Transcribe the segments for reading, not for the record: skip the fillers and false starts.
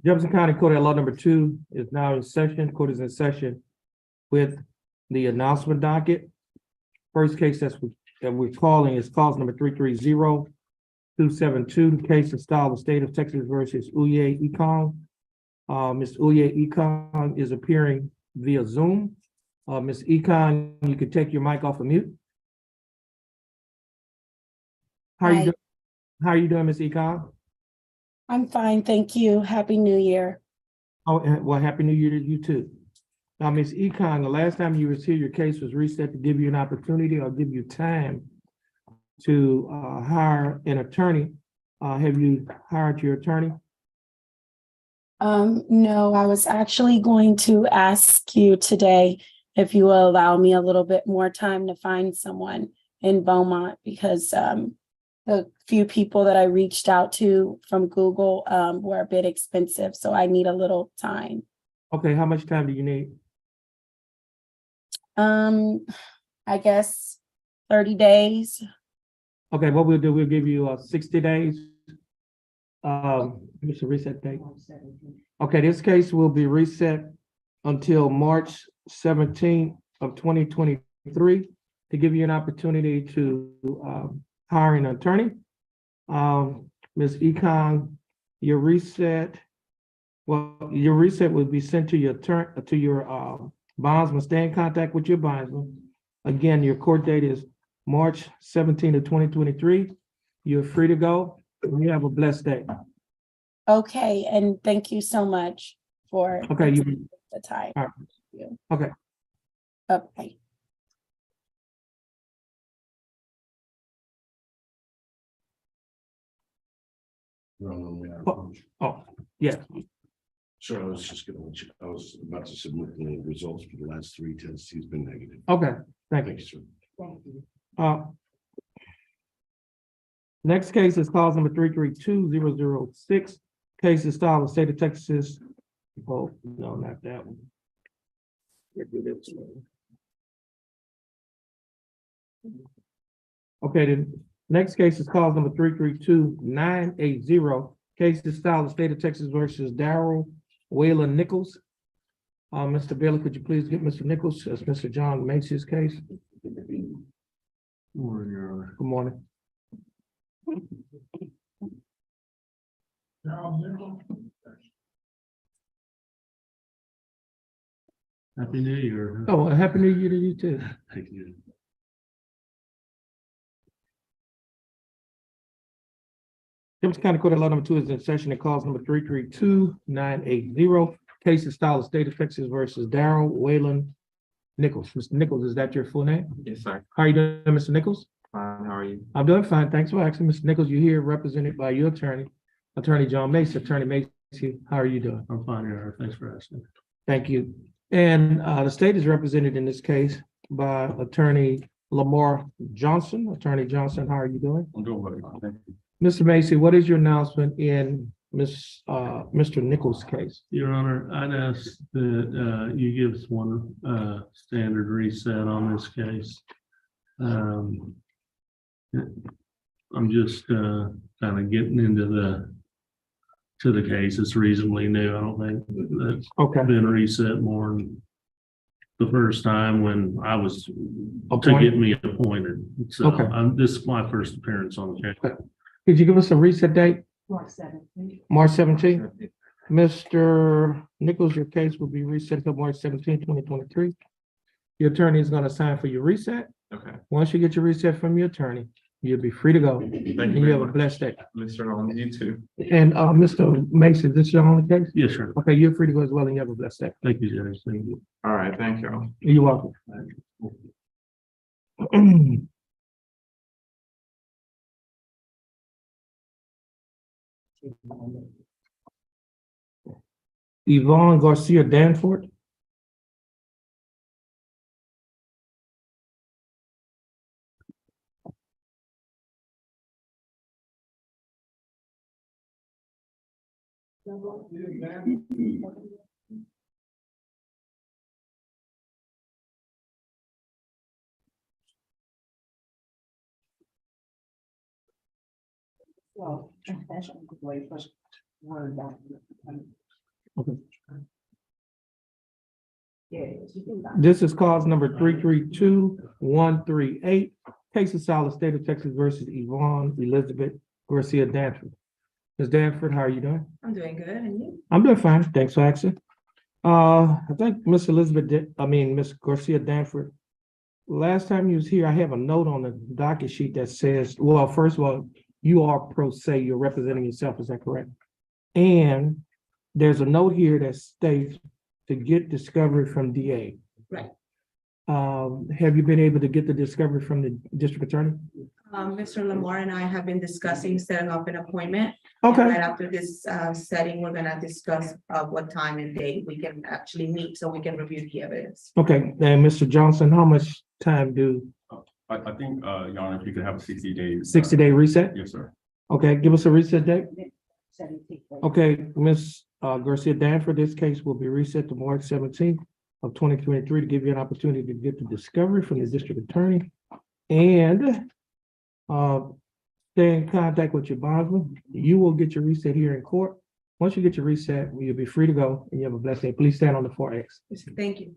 Jefferson County Court at Law number 2 is now in session. Court is in session with the announcement docket. First case that we're calling is cause number 330-272. The case is style of State of Texas versus Uye Ekong. Ms. Uye Ekong is appearing via Zoom. Ms. Ekong, you could take your mic off of mute. How are you doing, Ms. Ekong? I'm fine, thank you. Happy New Year. Oh, and well, Happy New Year to you too. Now, Ms. Ekong, the last time you was here, your case was reset to give you an opportunity or give you time to hire an attorney. Have you hired your attorney? No, I was actually going to ask you today if you will allow me a little bit more time to find someone in Beaumont because the few people that I reached out to from Google were a bit expensive, so I need a little time. Okay, how much time do you need? I guess 30 days. Okay, what we'll do, we'll give you 60 days. What's the reset date? Okay, this case will be reset until March 17th of 2023 to give you an opportunity to hire an attorney. Ms. Ekong, your reset will be sent to your bondsman. Stay in contact with your bondsman. Again, your court date is March 17th of 2023. You're free to go. You have a blessed day. Okay, and thank you so much for the time. All right. Okay. Okay. Oh, yeah. Sir, I was just gonna let you, I was about to submit the results for the last 3 tests. He's been negative. Okay, thank you. Thank you, sir. Next case is cause number 332-006. Case is style of State of Texas. Oh, no, not that one. Let's do this one. Okay, the next case is cause number 332-980. Case is style of State of Texas versus Darrell Wayland Nichols. Mr. Bailey, could you please get Mr. Nichols as Mr. John Macy's case? Good morning, Your Honor. Good morning. Happy New Year. Oh, Happy New Year to you too. Thank you. Jefferson County Court at Law number 2 is in session and calls number 332-980. Case is style of State of Texas versus Darrell Wayland Nichols. Mr. Nichols, is that your full name? Yes, sir. How are you doing, Mr. Nichols? Fine, how are you? I'm doing fine. Thanks for asking. Mr. Nichols, you're here represented by your attorney, Attorney John Macy. Attorney Macy, how are you doing? I'm fine, Your Honor. Thanks for asking. Thank you. And the state is represented in this case by Attorney Lamar Johnson. Attorney Johnson, how are you doing? I'm doing well. Thank you. Mr. Macy, what is your announcement in Mr. Nichols' case? Your Honor, I'd ask that you give us one standard reset on this case. I'm just kind of getting into the case. It's reasonably new. I don't think that's been reset more than the first time when I was to get me appointed. So this is my first appearance on the case. Could you give us a reset date? March 17th. March 17th. Mr. Nichols, your case will be reset until March 17th, 2023. Your attorney is going to sign for your reset. Okay. Once you get your reset from your attorney, you'll be free to go. Thank you. And you have a blessed day. Mr. Holmes, you too. And Mr. Mason, is this your only case? Yes, sir. Okay, you're free to go as well, and you have a blessed day. Thank you, Judge. Thank you. All right, thank you. You're welcome. Yvonne Garcia Danford. Well, that's the way first word down. Okay. Yeah, you can buy. This is cause number 332138. Case of Solid State of Texas versus Yvonne Elizabeth Garcia Danford. Ms. Danford, how are you doing? I'm doing good, and you? I'm doing fine. Thanks for asking. I think Miss Miss Garcia Danford, last time you was here, I have a note on the docket sheet that says, well, first of all, you are pro se, you're representing yourself, is that correct? And there's a note here that states to get discovery from DA. Right. Have you been able to get the discovery from the district attorney? Mr. Lamar and I have been discussing setting up an appointment. And Okay, right after this, setting, we're gonna discuss, what time and date we can actually meet, so we can review the evidence. okay. And Mr. Johnson, how much time do I think, Your Honor, if you could have a 60 days. 60-day reset? Yes, sir. Okay, give us a reset date. Okay, Ms. Garcia Danford, this case will be reset to March 17th of 2023 to give you an opportunity to get the discovery from the district attorney and stay in contact with your bondsman. You will get your reset here in court. Once you get your reset, you'll be free to go and you have a blessed day. Please stand on the 4X. Thank you.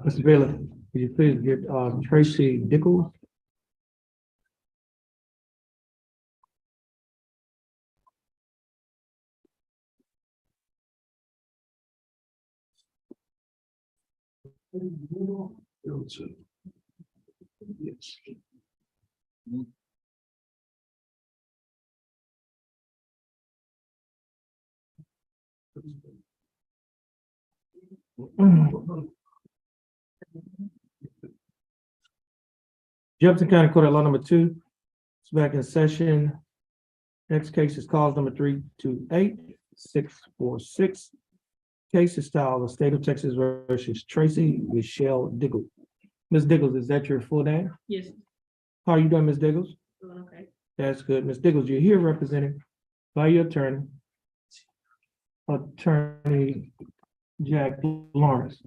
Mr. Bailey, could you please get Tracy Dickles? Yes. Jefferson County Court at law number 2. It's back in session. Next case is cause number 328646. Case is styled the state of Texas versus Tracy Michelle Diggle. Ms. Diggles, is that your full name? Yes. How are you doing, Ms. Diggles? Okay. That's good. Ms. Diggles, you're here represented by your attorney, Attorney Jack Lawrence.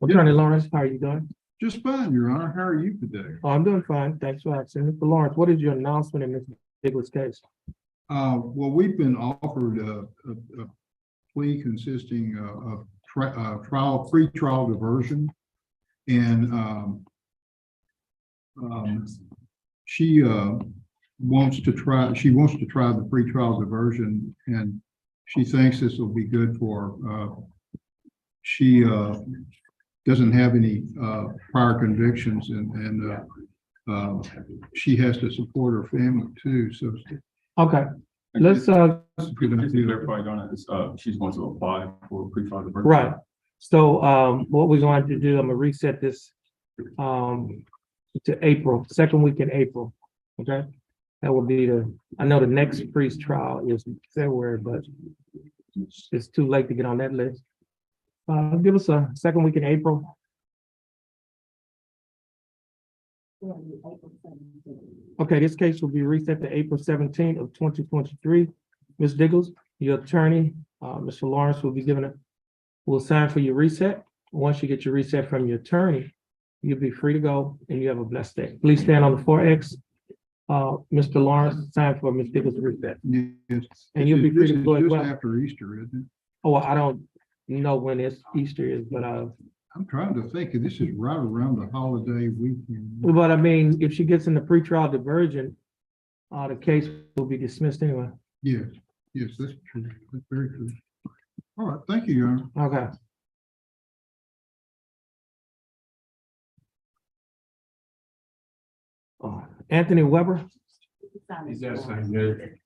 Attorney Lawrence, how are you doing? Just fine, Your Honor. How are you today? Oh, I'm doing fine. Thanks for asking. Mr. Lawrence, what is your announcement in Ms. Diggles' case? Well, we've been offered a plea consisting of pre-trial diversion. And she wants to try the pre-trial diversion, and she thinks this will be good for she doesn't have any prior convictions, and she has to support her family too. So Okay, let's, good Just to idea. clarify, Your Honor, she's going to apply for pre-trial diversion. right. So, what we're going to do, I'm gonna reset this, to April, second week in April, okay? That will be I know the next priest trial is February, but it's too late to get on that list. Give us a second week in April. Okay, this case will be reset to April 17th of 2023. Ms. Diggles, your attorney, Mr. Lawrence will sign for your reset. Once you get your reset from your attorney, you'll be free to go and you have a blessed day. Please stand on the 4X. Mr. Lawrence, sign for Ms. Diggles' reset. Yes. And you'll be free to go as Just well. after Easter, isn't it? Oh, I don't know when Easter is, but I'm trying to think, this is right around the holiday weekend. I mean, if she gets in the pretrial diversion, the case will be dismissed anyway. Yes, that's true. That's very true. All right, thank you, Your Honor. Okay. Anthony Weber, Yes, I'm good.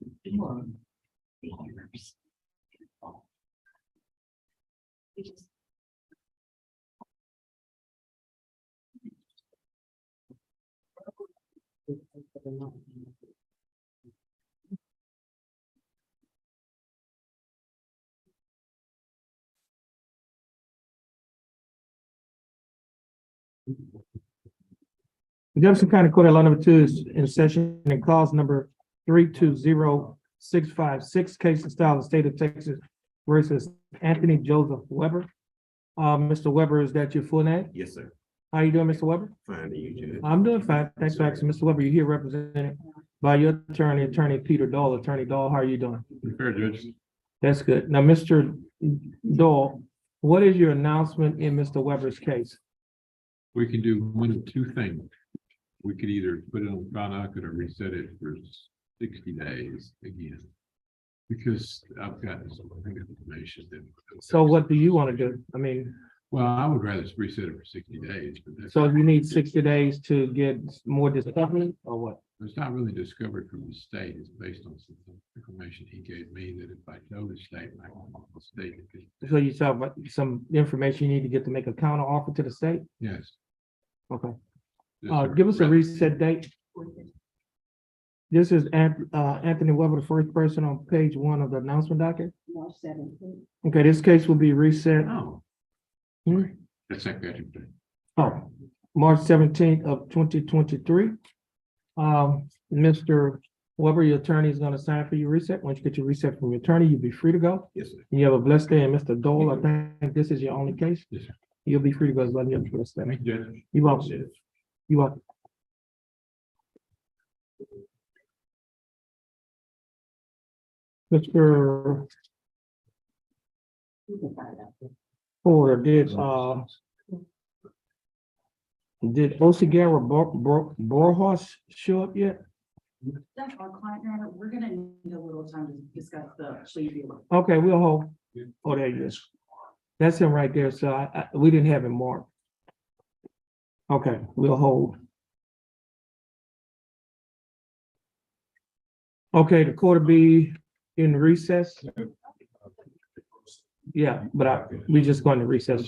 Jefferson County Court, Law number 2 is in session and cause number 320656, case and style of the state of Texas versus Anthony Joseph Weber. Mr. Weber, is that your full name? Yes, sir. How you doing, Mr. Weber? Fine, you, Judge. I'm doing fine. Thanks for asking. Mr. Weber, you're here represented by your attorney, Attorney Peter Dahl. Attorney Dahl, how are you doing? Fair, Judge. That's good. Now, Mr. Dahl, what is your announcement in Mr. Weber's case? We can do one of two things. We could either put it on trial docket or reset it for 60 days again. Because I've got some information that. So what do you want to do? I mean, Well, I would rather reset it for 60 days, but that's. so you need 60 days to get more discovery or what? It's not really discovered from the state. It's based on some information he gave me that if I know the state, I can call the state. So you talk about some information you need to get to make a counter offer to the state? Yes. Okay. Yes, sir. Give us a reset date. This is Anthony Weber, the first person on page 1 of the announcement docket. Okay, this case will be reset. Oh. Hmm? That's St. Patrick's Day. Oh, March 17th of 2023. Mr. Weber, your attorney is gonna sign for your reset. Once you get your reset from your attorney, you'll be free to go. Yes, sir. You have a blessed day, and Mr. Dole, I think this is your only case. Yes, sir. You'll be free to go as well. You have a blessed day. Thank you, Judge. You're welcome. You're welcome. Mr. Porter, did Osigara Borhos show up yet? That's our client matter. We're gonna need a little time to discuss the plea deal. Okay, we'll hold. Oh, there he is. That's him right there. So we didn't have him marked. Okay, we'll hold. Okay, the court will be in recess. Yeah, but we just going to recess.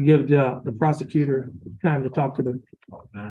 Give the prosecutor time to talk to the